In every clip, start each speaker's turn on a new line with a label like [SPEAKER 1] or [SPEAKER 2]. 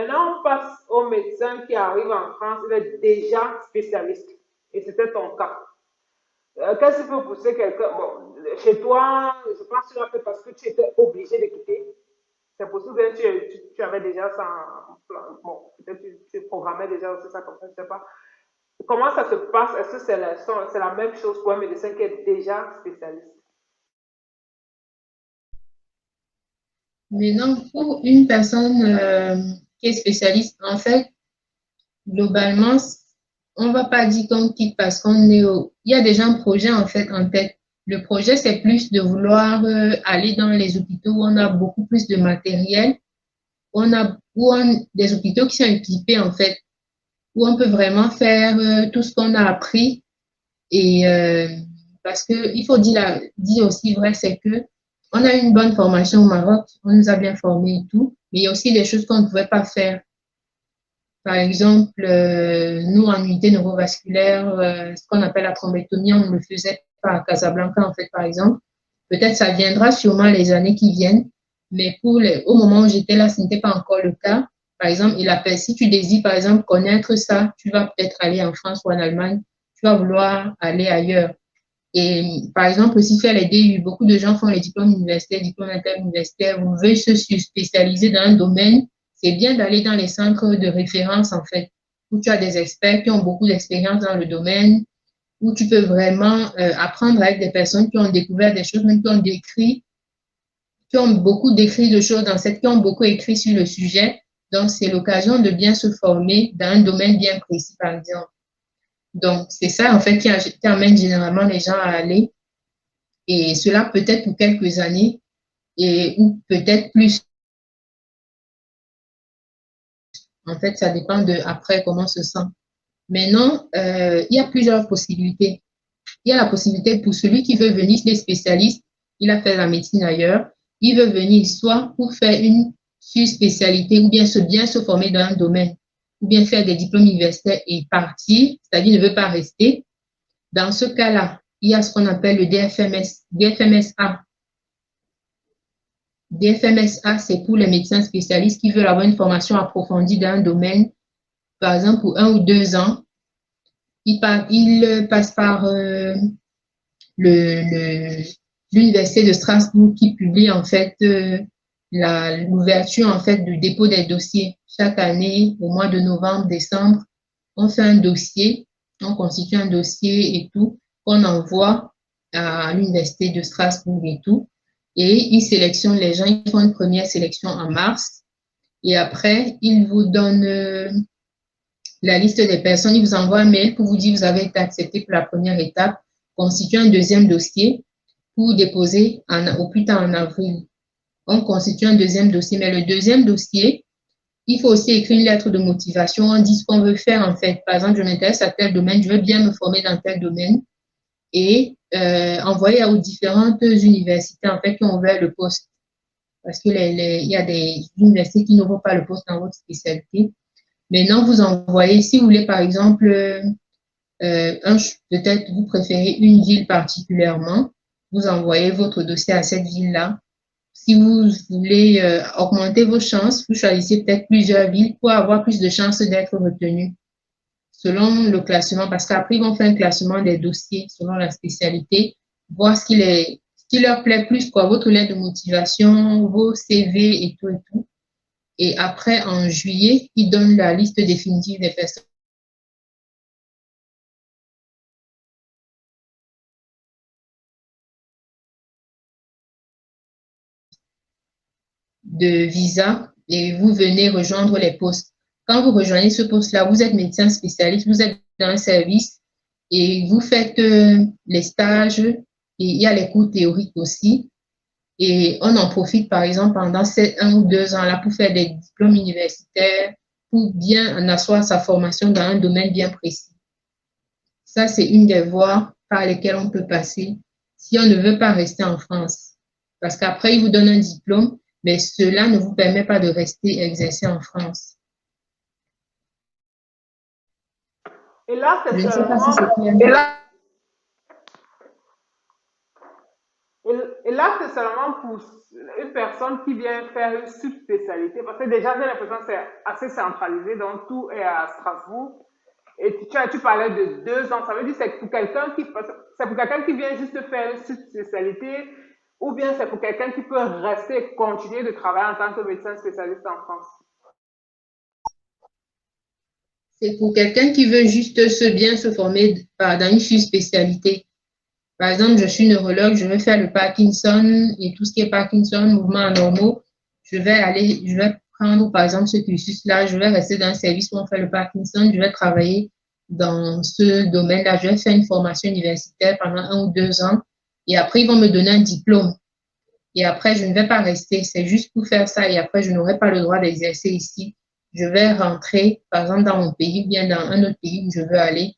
[SPEAKER 1] Maintenant, on passe au médecin qui arrive en France, il est déjà spécialiste. Et c'était ton cas. Qu'est-ce qui peut pousser quelqu'un? Bon, chez toi, je pense que tu l'as fait parce que tu étais obligé de quitter. C'est possible que tu avais déjà ça en plan. Bon, peut-être tu programmais déjà aussi ça comme ça, je ne sais pas. Comment ça se passe? Est-ce que c'est la même chose pour un médecin qui est déjà spécialiste?
[SPEAKER 2] Maintenant, pour une personne qui est spécialiste, en fait, globalement, on ne va pas dire qu'on quitte parce qu'on est au... Il y a déjà un projet en fait en tête. Le projet, c'est plus de vouloir aller dans les hôpitaux où on a beaucoup plus de matériel, des hôpitaux qui sont équipés en fait, où on peut vraiment faire tout ce qu'on a appris. Et parce que il faut dire aussi vrai, c'est que on a une bonne formation au Maroc, on nous a bien formés et tout, mais il y a aussi des choses qu'on ne pouvait pas faire. Par exemple, nous, en unité neurovasculaire, ce qu'on appelle la thrombectomie, on ne le faisait pas à Casablanca, en fait, par exemple. Peut-être ça viendra sûrement les années qui viennent, mais au moment où j'étais là, ce n'était pas encore le cas. Par exemple, si tu désires, par exemple, connaître ça, tu vas peut-être aller en France ou en Allemagne, tu vas vouloir aller ailleurs. Et par exemple, aussi faire les DU, beaucoup de gens font les diplômes universitaires, diplômes interuniversitaires, vous veulent se spécialiser dans un domaine, c'est bien d'aller dans les centres de référence, en fait, où tu as des experts qui ont beaucoup d'expérience dans le domaine, où tu peux vraiment apprendre avec des personnes qui ont découvert des choses, même qui ont beaucoup décrit de choses qui ont beaucoup écrit sur le sujet. Donc, c'est l'occasion de bien se former dans un domaine bien précis, par exemple. Donc, c'est ça, en fait, qui amène généralement les gens à aller. Et cela peut-être pour quelques années ou peut-être plus. En fait, ça dépend de après comment on se sent. Maintenant, il y a plusieurs possibilités. Il y a la possibilité pour celui qui veut venir, des spécialistes, il a fait la médecine ailleurs, il veut venir soit pour faire une sur-spécialité ou bien se former dans un domaine, ou bien faire des diplômes universitaires et partir, c'est-à-dire ne veut pas rester. Dans ce cas-là, il y a ce qu'on appelle le DFMSA. DFMSA, c'est pour les médecins spécialistes qui veulent avoir une formation approfondie dans un domaine, par exemple pour 1 ou 2 ans. Ils passent par le- l'Université de Strasbourg qui publie en fait l'ouverture en fait du dépôt des dossiers. Chaque année, au mois de novembre, décembre, on fait un dossier, on constitue un dossier et tout, qu'on envoie à l'Université de Strasbourg et tout. Et ils sélectionnent les gens, ils font une première sélection en mars. Et après, ils vous donnent la liste des personnes, ils vous envoient un mail pour vous dire que vous avez été accepté pour la première étape, constituer un deuxième dossier pour déposer au plus tard en avril. On constitue un deuxième dossier, mais le deuxième dossier, il faut aussi écrire une lettre de motivation. On dit ce qu'on veut faire en fait. Par exemple, je m'intéresse à tel domaine, je veux bien me former dans tel domaine et envoyer aux différentes universités en fait qui ont ouvert le poste. Parce que il y a des universités qui n'ouvrent pas le poste dans votre spécialité. Maintenant, vous envoyez, si vous voulez par exemple, peut-être vous préférez une ville particulièrement, vous envoyez votre dossier à cette ville-là. Si vous voulez augmenter vos chances, vous choisissez peut-être plusieurs villes pour avoir plus de chances d'être retenu selon le classement, parce qu'après, ils vont faire un classement des dossiers selon la spécialité, voir ce qui leur plaît plus, quoi, votre lettre de motivation, vos CV et tout et tout. Et après, en juillet, ils donnent la liste définitive des personnes de visa et vous venez rejoindre les postes. Quand vous rejoignez ce poste-là, vous êtes médecin spécialiste, vous êtes dans un service et vous faites les stages et il y a les cours théoriques aussi. Et on en profite, par exemple, pendant ces 1 ou 2 ans là pour faire des diplômes universitaires, pour bien en asseoir sa formation dans un domaine bien précis. Ça, c'est une des voies par lesquelles on peut passer si on ne veut pas rester en France. Parce qu'après, ils vous donnent un diplôme, mais cela ne vous permet pas de rester exercer en France.
[SPEAKER 1] Et là, c'est
[SPEAKER 2] Je ne sais pas si
[SPEAKER 1] seulement.
[SPEAKER 2] c'est clair.
[SPEAKER 1] Et là, c'est seulement pour une personne qui vient faire une subspécialité, parce que déjà, j'ai l'impression que c'est assez centralisé, donc tout est à Strasbourg. Et tu parlais de 2 ans, ça veut dire que c'est pour quelqu'un qui vient juste faire une subspécialité, ou bien c'est pour quelqu'un qui peut rester et continuer de travailler en tant que médecin spécialiste en France.
[SPEAKER 2] C'est pour quelqu'un qui veut juste bien se former dans une spécialité. Par exemple, je suis neurologue, je vais faire le Parkinson et tout ce qui est Parkinson, mouvements anormaux. Je vais prendre par exemple ce cursus-là, je vais rester dans un service où on fait le Parkinson, je vais travailler dans ce domaine-là, je vais faire une formation universitaire pendant 1 ou 2 ans et après ils vont me donner un diplôme. Et après, je ne vais pas rester, c'est juste pour faire ça et après, je n'aurai pas le droit d'exercer ici. Je vais rentrer, par exemple, dans mon pays ou bien dans un autre pays où je veux aller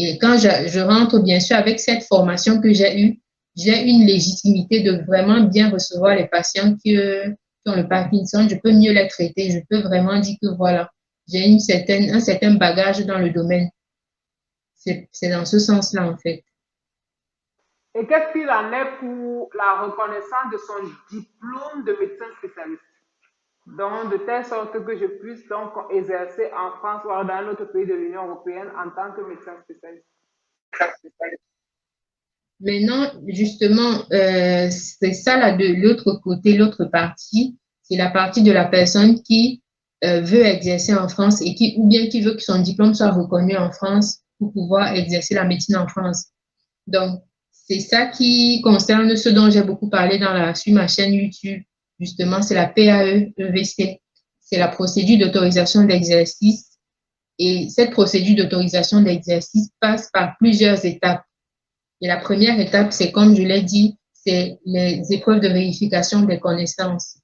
[SPEAKER 2] et quand je rentre, bien sûr, avec cette formation que j'ai eue, j'ai une légitimité de vraiment bien recevoir les patients qui ont le Parkinson. Je peux mieux les traiter. Je peux vraiment dire que voilà, j'ai un certain bagage dans le domaine. C'est dans ce sens-là, en fait.
[SPEAKER 1] Et qu'est-ce qu'il en est pour la reconnaissance de son diplôme de médecin spécialiste? Donc, de telle sorte que je puisse donc exercer en France ou dans un autre pays de l'Union européenne en tant que médecin spécialiste.
[SPEAKER 2] Maintenant, justement, c'est ça là de l'autre côté, l'autre partie. C'est la partie de la personne qui veut exercer en France et qui, ou bien qui veut que son diplôme soit reconnu en France pour pouvoir exercer la médecine en France. Donc, c'est ça qui concerne ce dont j'ai beaucoup parlé sur ma chaîne YouTube. Justement, c'est la PAE-EVC. C'est la procédure d'autorisation d'exercice. Et cette procédure d'autorisation d'exercice passe par plusieurs étapes. Et la première étape, c'est comme je l'ai dit, c'est les épreuves de vérification des connaissances.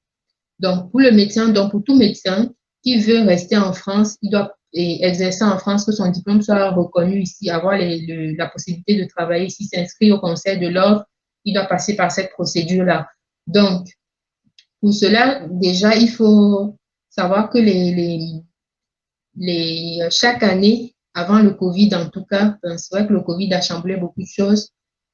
[SPEAKER 2] Donc, pour le médecin, donc pour tout médecin qui veut rester en France, il doit exercer en France, que son diplôme soit reconnu ici, avoir la possibilité de travailler ici, s'inscrire au conseil de l'ordre, il doit passer par cette procédure-là. Donc, pour cela, déjà, il faut savoir que chaque année, avant le Covid en tout cas, c'est vrai que le Covid a chamboulé beaucoup de choses,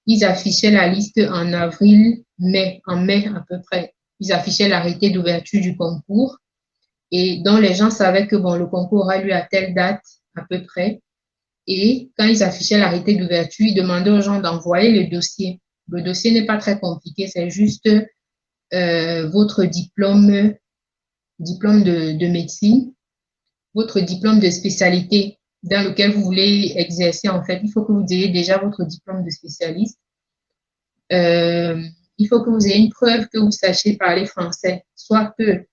[SPEAKER 2] ils affichaient la liste en avril, mai, en mai à peu près. Ils affichaient l'arrêté d'ouverture du concours et dont les gens savaient que bon, le concours aura lieu à telle date à peu près. Et quand ils affichaient l'arrêté d'ouverture, ils demandaient aux gens d'envoyer le dossier. Le dossier n'est pas très compliqué, c'est juste votre diplôme de médecine, votre diplôme de spécialité dans lequel vous voulez exercer. En fait, il faut que vous ayez déjà votre diplôme de spécialiste. Euh, il faut que vous ayez une preuve que vous sachiez parler français, soit que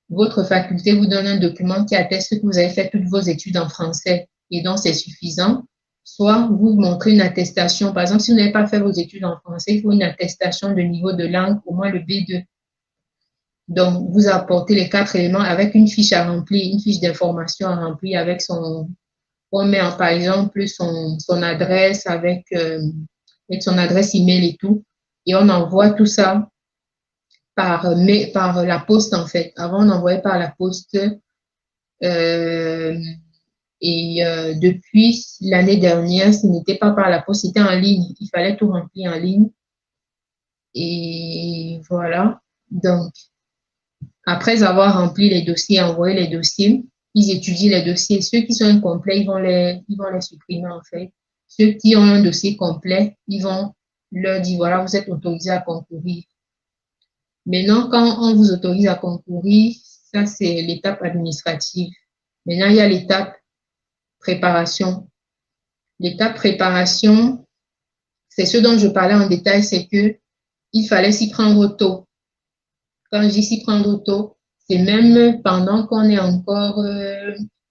[SPEAKER 2] votre faculté vous donne un document qui atteste que vous avez fait toutes vos études en français et donc c'est suffisant, soit vous montrez une attestation. Par exemple, si vous n'avez pas fait vos études en français, il faut une attestation de niveau de langue, au moins le B2. Donc, vous apportez les 4 éléments avec une fiche à remplir, une fiche d'information à remplir avec on met par exemple son adresse avec son adresse email et tout, et on envoie tout ça par la poste en fait. Avant, on envoyait par la poste euh, depuis l'année dernière, ce n'était pas par la poste, c'était en ligne. Il fallait tout remplir en ligne. Et voilà. Donc, après avoir rempli les dossiers, envoyé les dossiers, ils étudient les dossiers. Ceux qui sont incomplets, ils vont les supprimer en fait. Ceux qui ont un dossier complet, ils vont leur dire, voilà, vous êtes autorisé à concourir. Maintenant, quand on vous autorise à concourir, ça c'est l'étape administrative. Maintenant, il y a l'étape préparation. L'étape préparation, c'est ce dont je parlais en détail, c'est que il fallait s'y prendre tôt. Quand je dis s'y prendre tôt, c'est même pendant qu'on est encore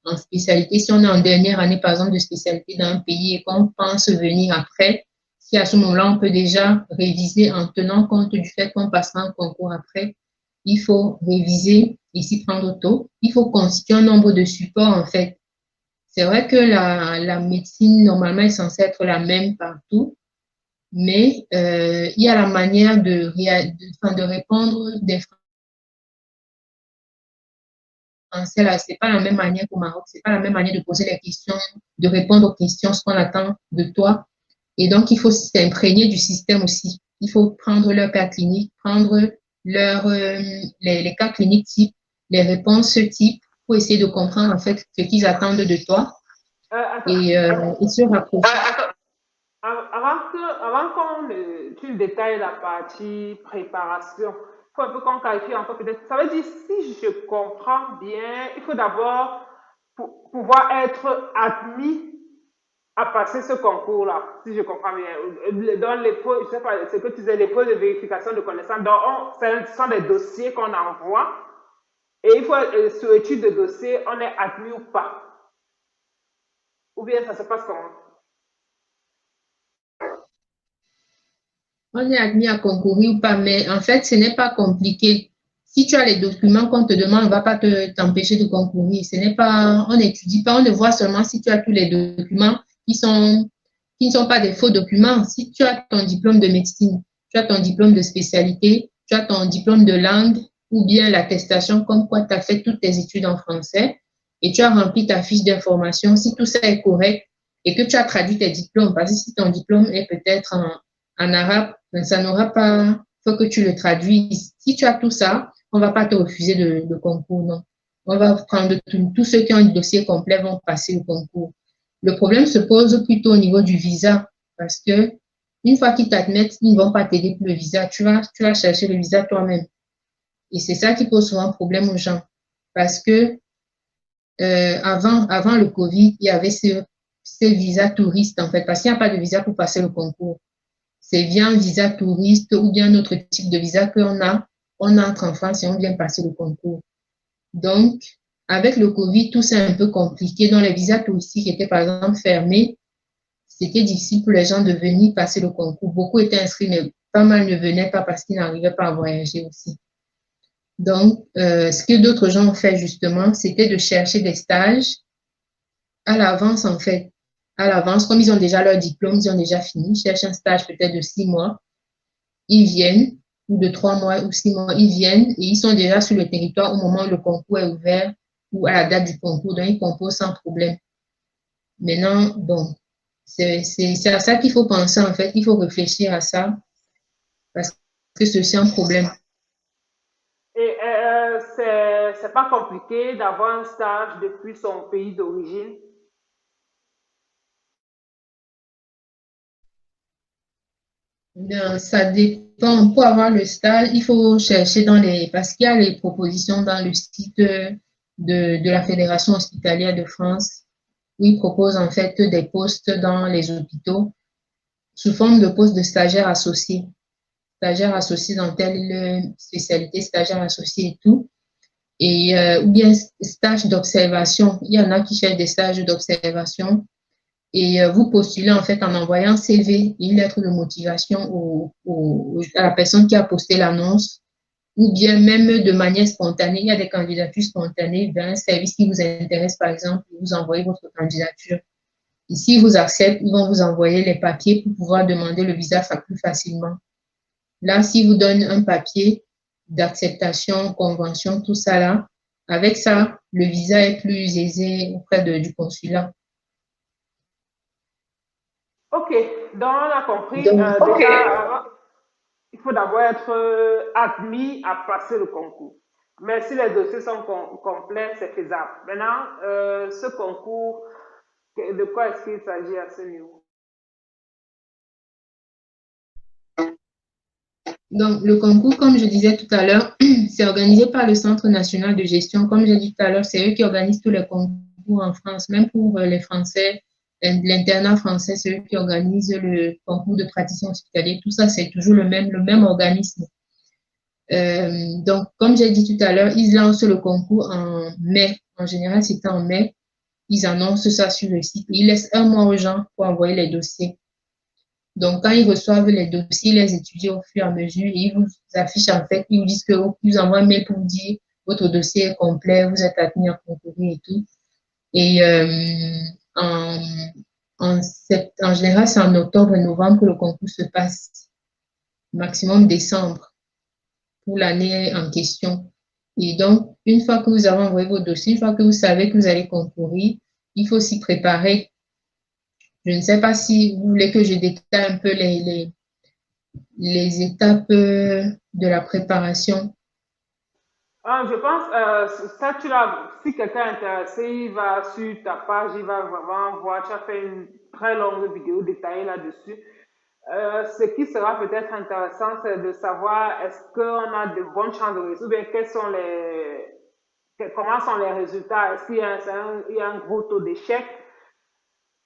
[SPEAKER 2] en spécialité, si on est en dernière année, par exemple, de spécialité dans un pays et qu'on pense venir après, si à ce moment-là, on peut déjà réviser en tenant compte du fait qu'on passera un concours après, il faut réviser et s'y prendre tôt. Il faut constituer un nombre de supports, en fait. C'est vrai que la médecine, normalement, est censée être la même partout, mais il y a la manière de répondre des Français là, c'est pas la même manière qu'au Maroc, c'est pas la même manière de poser les questions, de répondre aux questions, ce qu'on attend de toi. Et donc, il faut s'imprégner du système aussi. il faut prendre leur cas clinique, prendre les cas cliniques type, les réponses type, pour essayer de comprendre en fait ce qu'ils attendent de toi
[SPEAKER 1] Attends,
[SPEAKER 2] et se rapprocher.
[SPEAKER 1] avant qu'on tu détailles la partie préparation, il faut un peu qu'on clarifie encore peut-être. Ça veut dire, si je comprends bien, il faut d'abord pouvoir être admis à passer ce concours-là, si je comprends bien. Dans les je sais pas, ce que tu disais, les pots de vérification de connaissances, ce sont des dossiers qu'on envoie et il faut, sur étude de dossier, on est admis ou pas. Ou bien ça se passe comment?
[SPEAKER 2] On est admis à concourir ou pas, mais en fait, ce n'est pas compliqué. Si tu as les documents qu'on te demande, on ne va pas t'empêcher de concourir. Ce n'est pas, on n'étudie pas, on ne voit seulement si tu as tous les documents qui ne sont pas des faux documents. Si tu as ton diplôme de médecine, tu as ton diplôme de spécialité, tu as ton diplôme de langue ou bien l'attestation comme quoi tu as fait toutes tes études en français et tu as rempli ta fiche d'information, si tout ça est correct et que tu as traduit tes diplômes, parce que si ton diplôme est peut-être en arabe, ça n'aura pas, il faut que tu le traduises. Si tu as tout ça, on ne va pas te refuser le concours, non. On va prendre tous ceux qui ont un dossier complet vont passer le concours. Le problème se pose plutôt au niveau du visa parce que une fois qu'ils t'admettent, ils ne vont pas t'aider pour le visa. Tu vas chercher le visa toi-même. Et c'est ça qui pose souvent problème aux gens parce que avant le Covid, il y avait ces visas touristes en fait parce qu'il n'y a pas de visa pour passer le concours. C'est via un visa touriste ou bien un autre type de visa on entre en France et on vient passer le concours. Donc, avec le Covid, tout c'est un peu compliqué. Donc, les visas touristiques étaient par exemple fermés. C'était difficile pour les gens de venir passer le concours. Beaucoup étaient inscrits, mais pas mal ne venaient pas parce qu'ils n'arrivaient pas à voyager aussi. Donc, ce que d'autres gens ont fait justement, c'était de chercher des stages à l'avance en fait. À l'avance, comme ils ont déjà leur diplôme, ils ont déjà fini, ils cherchent un stage peut-être de 6 mois. Ils viennent, ou de 3 mois ou 6 mois, ils viennent et ils sont déjà sur le territoire au moment où le concours est ouvert ou à la date du concours, donc ils composent sans problème. Maintenant, bon, c'est à ça qu'il faut penser en fait, il faut réfléchir à ça parce que c'est un problème.
[SPEAKER 1] Et c'est pas compliqué d'avoir un stage depuis son pays d'origine.
[SPEAKER 2] Bien, ça dépend. Pour avoir le stage, il faut chercher parce qu'il y a les propositions dans le site de la Fédération hospitalière de France où ils proposent en fait des postes dans les hôpitaux sous forme de poste de stagiaire associé dans telle spécialité, stagiaire associé et tout, et ou bien stage d'observation. Il y en a qui cherchent des stages d'observation et vous postulez en fait en envoyant un CV, une lettre de motivation à la personne qui a posté l'annonce ou bien même de manière spontanée. Il y a des candidatures spontanées vers un service qui vous intéresse, par exemple, vous envoyez votre candidature. Et s'ils vous acceptent, ils vont vous envoyer les papiers pour pouvoir demander le visa plus facilement. Là, s'ils vous donnent un papier d'acceptation, convention, tout ça là, avec ça, le visa est plus aisé auprès du consulat.
[SPEAKER 1] Ok, donc on a compris.
[SPEAKER 2] Donc,
[SPEAKER 1] Déjà, il faut d'abord être admis à passer le concours. Mais si les dossiers sont complets, c'est faisable. Maintenant, ce concours, de quoi est-ce qu'il s'agit à ce niveau?
[SPEAKER 2] donc, le concours, comme je disais tout à l'heure, c'est organisé par le Centre national de gestion. Comme j'ai dit tout à l'heure, c'est eux qui organisent tous les concours en France, même pour les Français, l'internat français, c'est eux qui organisent le concours de praticien hospitalier. Tout ça, c'est toujours le même organisme. Donc, comme j'ai dit tout à l'heure, ils lancent le concours en mai. En général, c'est en mai. Ils annoncent ça sur le site. Ils laissent un mois aux gens pour envoyer les dossiers. Donc, quand ils reçoivent les dossiers, ils les étudient au fur et à mesure et ils vous affichent en fait, ils vous disent que vous envoient un mail pour vous dire votre dossier est complet, vous êtes admis à concourir et tout. Et en, en général, c'est en octobre et novembre que le concours se passe, maximum décembre pour l'année en question. Et donc, une fois que vous avez envoyé vos dossiers, une fois que vous savez que vous allez concourir, il faut s'y préparer. Je ne sais pas si vous voulez que je détaille un peu les étapes de la préparation.
[SPEAKER 1] Ah, je pense, ça, si quelqu'un est intéressé, il va sur ta page, il va vraiment voir, tu as fait une très longue vidéo détaillée là-dessus. Ce qui sera peut-être intéressant, c'est de savoir est-ce qu'on a de bonnes chances de réussir, ou bien comment sont les résultats, est-ce qu'il y a il y a un gros taux d'échec,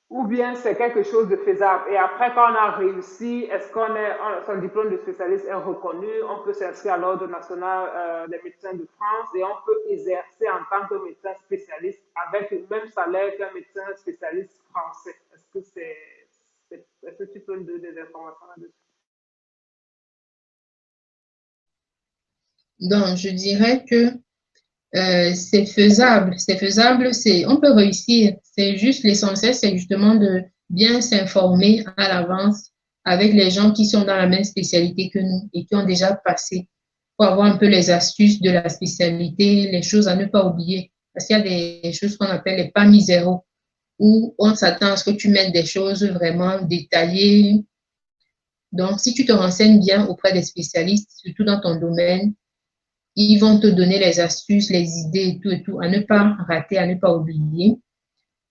[SPEAKER 1] ou bien c'est quelque chose de faisable. Et après, quand on a réussi, est-ce son diplôme de spécialiste est reconnu, on peut s'inscrire à l'Ordre national des médecins de France et on peut exercer en tant que médecin spécialiste avec le même salaire qu'un médecin spécialiste français. Est-ce que tu peux me donner des informations là-dessus?
[SPEAKER 2] Donc, je dirais que c'est faisable, on peut réussir. C'est juste l'essentiel, c'est justement de bien s'informer à l'avance avec les gens qui sont dans la même spécialité que nous et qui ont déjà passé pour avoir un peu les astuces de la spécialité, les choses à ne pas oublier. Parce qu'il y a des choses qu'on appelle les pas miséros, où on s'attend à ce que tu mettes des choses vraiment détaillées. Donc, si tu te renseignes bien auprès des spécialistes, surtout dans ton domaine, ils vont te donner les astuces, les idées et tout, à ne pas rater, à ne pas oublier.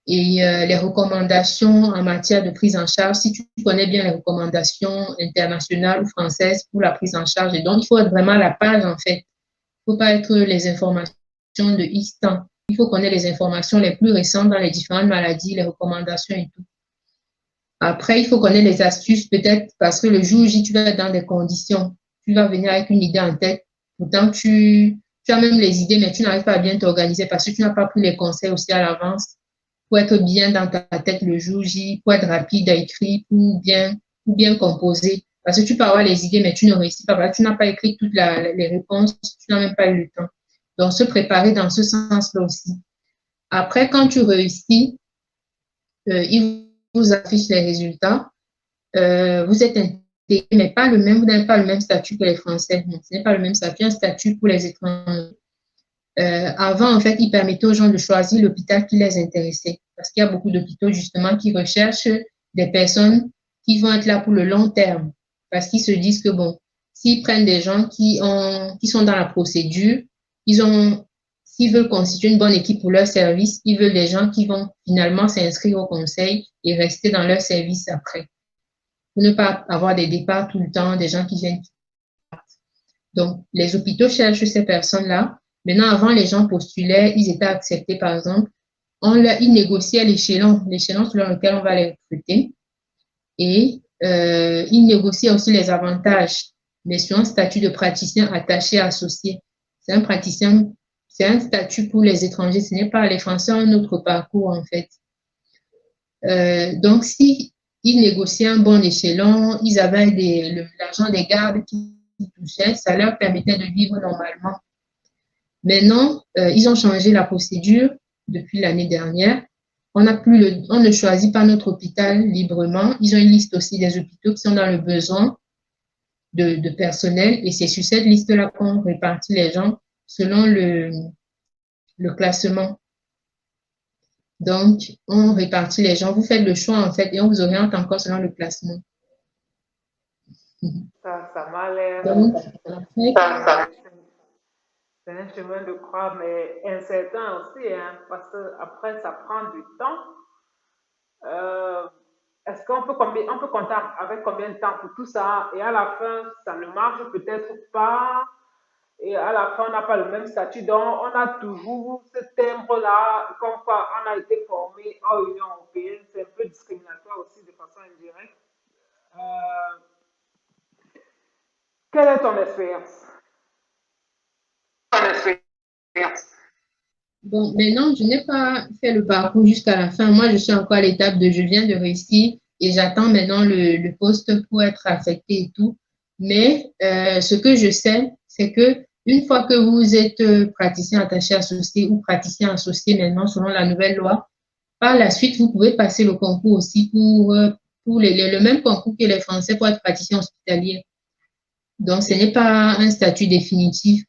[SPEAKER 2] Et les recommandations en matière de prise en charge, si tu connais bien les recommandations internationales ou françaises pour la prise en charge, et donc il faut être vraiment à la page en fait. Il ne faut pas être les informations de X temps. Il faut connaître les informations les plus récentes dans les différentes maladies, les recommandations et tout. Après, il faut connaître les astuces peut-être parce que le jour J, tu vas être dans des conditions. Tu vas venir avec une idée en tête. Pourtant, tu as même les idées, mais tu n'arrives pas à bien t'organiser parce que tu n'as pas pris les conseils aussi à l'avance pour être bien dans ta tête le jour J, pour être rapide à écrire, pour bien composer. Parce que tu peux avoir les idées, mais tu ne réussis pas. Tu n'as pas écrit toutes les réponses, tu n'as même pas eu le temps. Donc, se préparer dans ce sens-là aussi. Après, quand tu réussis, il vous affiche les résultats. Vous êtes intégré, mais pas le même, vous n'avez pas le même statut que les Français. Non, ce n'est pas le même statut, un statut pour les étrangers. Avant, en fait, ils permettaient aux gens de choisir l'hôpital qui les intéressait. Parce qu'il y a beaucoup d'hôpitaux, justement, qui recherchent des personnes qui vont être là pour le long terme. Parce qu'ils se disent que, bon, s'ils prennent des gens qui sont dans la procédure, s'ils veulent constituer une bonne équipe pour leur service, ils veulent des gens qui vont finalement s'inscrire au conseil et rester dans leur service après. Pour ne pas avoir des départs tout le temps, des gens qui viennent. Donc, les hôpitaux cherchent ces personnes-là. Maintenant, avant, les gens postulaient, ils étaient acceptés, par exemple. Ils négociaient l'échelon sur lequel on va les recruter. Et ils négociaient aussi les avantages, mais sur un statut de praticien attaché associé. C'est un praticien, c'est un statut pour les étrangers. Ce n'est pas les Français ont un autre parcours, en fait. Donc, si ils négociaient un bon échelon, ils avaient l'argent des gardes qui touchaient, ça leur permettait de vivre normalement. Maintenant, ils ont changé la procédure depuis l'année dernière. On ne choisit pas notre hôpital librement. Ils ont une liste aussi des hôpitaux qui sont dans le besoin de personnel et c'est sur cette liste-là qu'on répartit les gens selon le classement. Donc, on répartit les gens. Vous faites le choix, en fait, et on vous oriente encore selon le classement.
[SPEAKER 1] Ça m'a l'air.
[SPEAKER 2] Donc, en fait,
[SPEAKER 1] C'est un chemin de croix, mais incertain aussi, hein, parce que après ça prend du temps. Euh, Est-ce on peut compter avec combien de temps pour tout ça? Et à la fin, ça ne marche peut-être pas. Et à la fin, on n'a pas le même statut. Donc, on a toujours ce timbre-là, comme quoi on a été formé en Union européenne. C'est un peu discriminatoire aussi de façon indirecte. Euh, Quelle est ton expérience?
[SPEAKER 2] bon, maintenant, je n'ai pas fait le parcours jusqu'à la fin. Moi, je suis encore à l'étape de je viens de réussir et j'attends maintenant le poste pour être affecté et tout. Mais ce que je sais, c'est que une fois que vous êtes praticien attaché associé ou praticien associé maintenant selon la nouvelle loi, par la suite, vous pouvez passer le concours aussi pour le même concours que les Français pour être praticien hospitalier. Donc, ce n'est pas un statut définitif.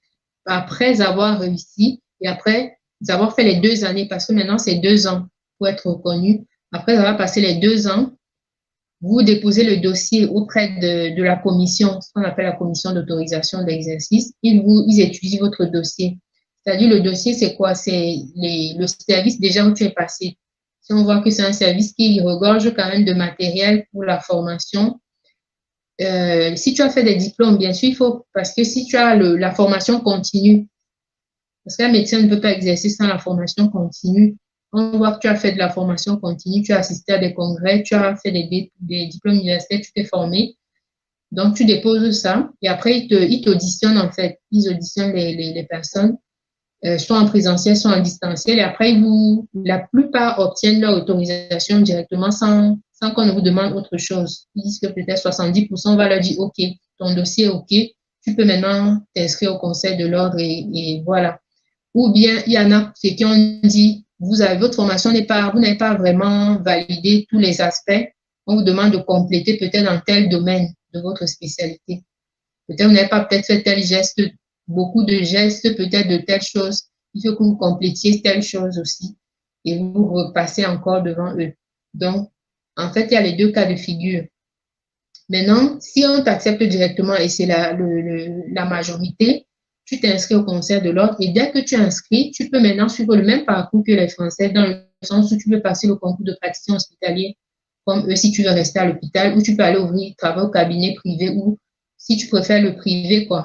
[SPEAKER 2] Après avoir réussi et après avoir fait les 2 années, parce que maintenant, c'est 2 ans pour être reconnu. Après avoir passé les 2 ans, vous déposez le dossier auprès de la commission, ce qu'on appelle la commission d'autorisation d'exercice. Ils étudient votre dossier. C'est-à-dire, le dossier, c'est quoi? C'est le service déjà où tu es passé. Si on voit que c'est un service qui regorge quand même de matériel pour la formation, si tu as fait des diplômes, bien sûr, il faut, parce que si tu as la formation continue, parce qu'un médecin ne peut pas exercer sans la formation continue. On voit que tu as fait de la formation continue, tu as assisté à des congrès, tu as fait des diplômes universitaires, tu t'es formé. Donc, tu déposes ça et après, ils t'auditionnent en fait. Ils auditionnent les personnes, soit en présentiel, soit en distanciel. Et après, la plupart obtiennent leur autorisation directement sans qu'on ne vous demande autre chose. Ils disent que peut-être 70%, on va leur dire, OK, ton dossier est OK, tu peux maintenant t'inscrire au conseil de l'ordre et voilà. Ou bien il y en a ceux qui ont dit, votre formation vous n'avez pas vraiment validé tous les aspects. On vous demande de compléter peut-être dans tel domaine de votre spécialité. Peut-être vous n'avez pas peut-être fait tel geste, beaucoup de gestes peut-être de telle chose. Il faut que vous complétiez telle chose aussi. Et vous repassez encore devant eux. Donc, en fait, il y a les deux cas de figure. Maintenant, si on t'accepte directement et c'est la majorité, tu t'inscris au conseil de l'ordre et dès que tu es inscrit, tu peux maintenant suivre le même parcours que les Français dans le sens où tu peux passer le concours de praticien hospitalier comme eux si tu veux rester à l'hôpital ou tu peux aller ouvrir travail au cabinet privé ou si tu préfères le privé, quoi.